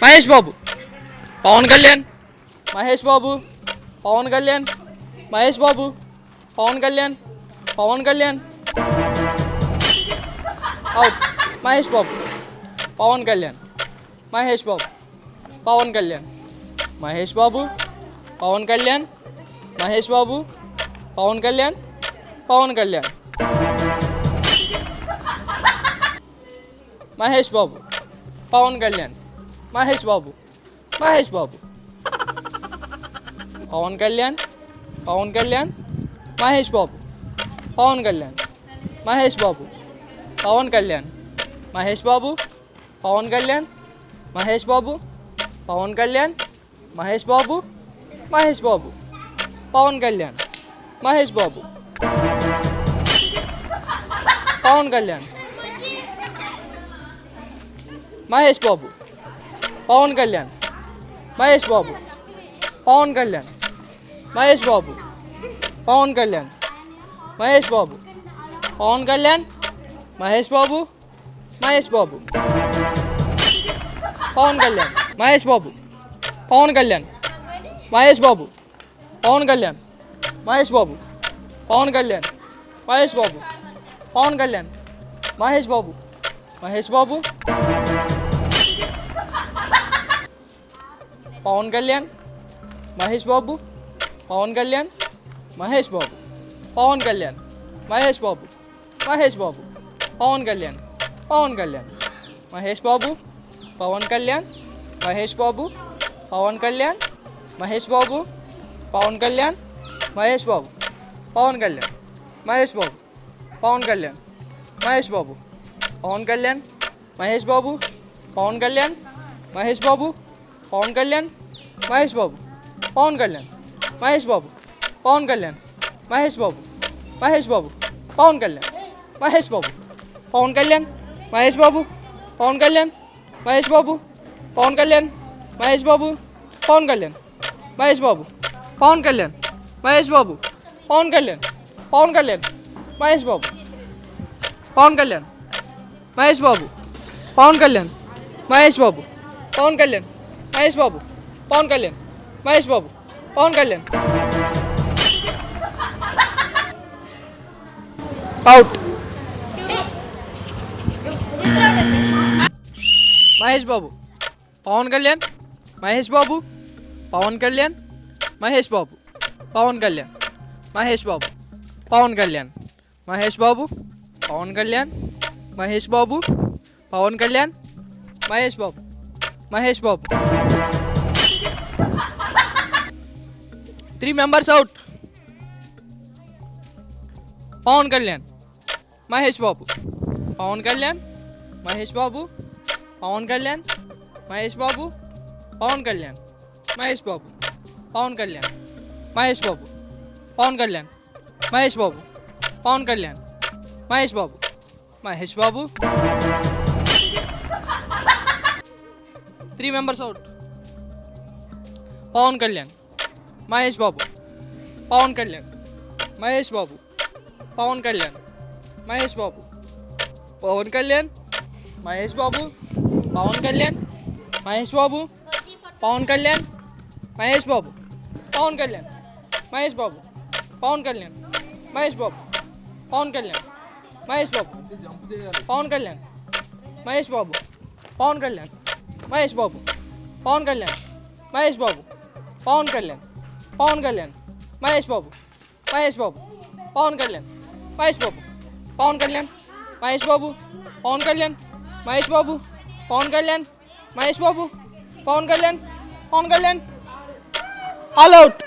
Mahesh Babu, Pawan Kalyan, Mahesh Babu, Pawan Kalyan, Mahesh Babu, Pawan Kalyan, Pawan Kalyan, out. Mahesh Babu, Pawan Kalyan, Mahesh Babu, Pawan Kalyan, Mahesh Babu, Pawan Kalyan, Mahesh Babu, Pawan Kalyan, Pawan Kalyan, Mahesh Babu, Pawan Kalyan, Mahesh Babu, Mahesh Babu, Pawan Kalyan, Pawan Kalyan, Mahesh Babu, Pawan Kalyan, Mahesh Babu, Pawan Kalyan, Mahesh Babu, Pawan Kalyan, Mahesh Babu, Pawan Kalyan, Mahesh Babu, Mahesh Babu, Pawan Kalyan, Mahesh Babu, Pawan Kalyan, Mahesh Babu, Pawan Kalyan, Mahesh Babu, Pawan Kalyan, Mahesh Babu, Pawan Kalyan, Mahesh Babu, Pawan Kalyan, Mahesh Babu, Mahesh Babu, Pawan Kalyan, Mahesh Babu, Pawan Kalyan, Mahesh Babu, Pawan Kalyan, Mahesh Babu, Pawan Kalyan, Mahesh Babu, Pawan Kalyan, Mahesh Babu, Mahesh Babu, Pawan Kalyan, Mahesh Babu, Pawan Kalyan, Mahesh Babu, Pawan Kalyan, Mahesh Babu, Mahesh Babu, Pawan Kalyan, Pawan Kalyan, Mahesh Babu, Pawan Kalyan, Mahesh Babu, Pawan Kalyan, Mahesh Babu, Pawan Kalyan, Mahesh Babu, Pawan Kalyan, Mahesh Babu, Pawan Kalyan, Mahesh Babu, Pawan Kalyan, Mahesh Babu, Pawan Kalyan, Mahesh Babu, Pawan Kalyan, Mahesh Babu, Pawan Kalyan, Mahesh Babu, Pawan Kalyan, Mahesh Babu, Mahesh Babu, Pawan Kalyan, Mahesh Babu, Pawan Kalyan, Mahesh Babu, Pawan Kalyan, Mahesh Babu, Pawan Kalyan, Mahesh Babu, Pawan Kalyan, Mahesh Babu, Pawan Kalyan, Mahesh Babu, Pawan Kalyan, Pawan Kalyan, Mahesh Babu, Pawan Kalyan, Mahesh Babu, Pawan Kalyan, Mahesh Babu, Pawan Kalyan, Mahesh Babu, Pawan Kalyan, Mahesh Babu, Pawan Kalyan, out. Mahesh Babu, Pawan Kalyan, Mahesh Babu, Pawan Kalyan, Mahesh Babu, Pawan Kalyan, Mahesh Babu, Pawan Kalyan, Mahesh Babu, Pawan Kalyan, Mahesh Babu, Pawan Kalyan, Mahesh Babu, Mahesh Babu, 3 members out. Pawan Kalyan, Mahesh Babu, Pawan Kalyan, Mahesh Babu, Pawan Kalyan, Mahesh Babu, Pawan Kalyan, Mahesh Babu, Pawan Kalyan, Mahesh Babu, Pawan Kalyan, Mahesh Babu, Pawan Kalyan, Mahesh Babu, Mahesh Babu, 3 members out. Pawan Kalyan, Mahesh Babu, Pawan Kalyan, Mahesh Babu, Pawan Kalyan, Mahesh Babu, Pawan Kalyan, Mahesh Babu, Pawan Kalyan, Mahesh Babu, Pawan Kalyan, Mahesh Babu, Pawan Kalyan, Mahesh Babu, Pawan Kalyan, Mahesh Babu, Pawan Kalyan, Mahesh Babu, Pawan Kalyan, Mahesh Babu, Pawan Kalyan, Mahesh Babu, Pawan Kalyan, Mahesh Babu, Pawan Kalyan, Pawan Kalyan, Mahesh Babu, Mahesh Babu, Pawan Kalyan, Mahesh Babu, Pawan Kalyan, Mahesh Babu, Pawan Kalyan, Mahesh Babu, Pawan Kalyan, Mahesh Babu, Pawan Kalyan, Pawan Kalyan, all out.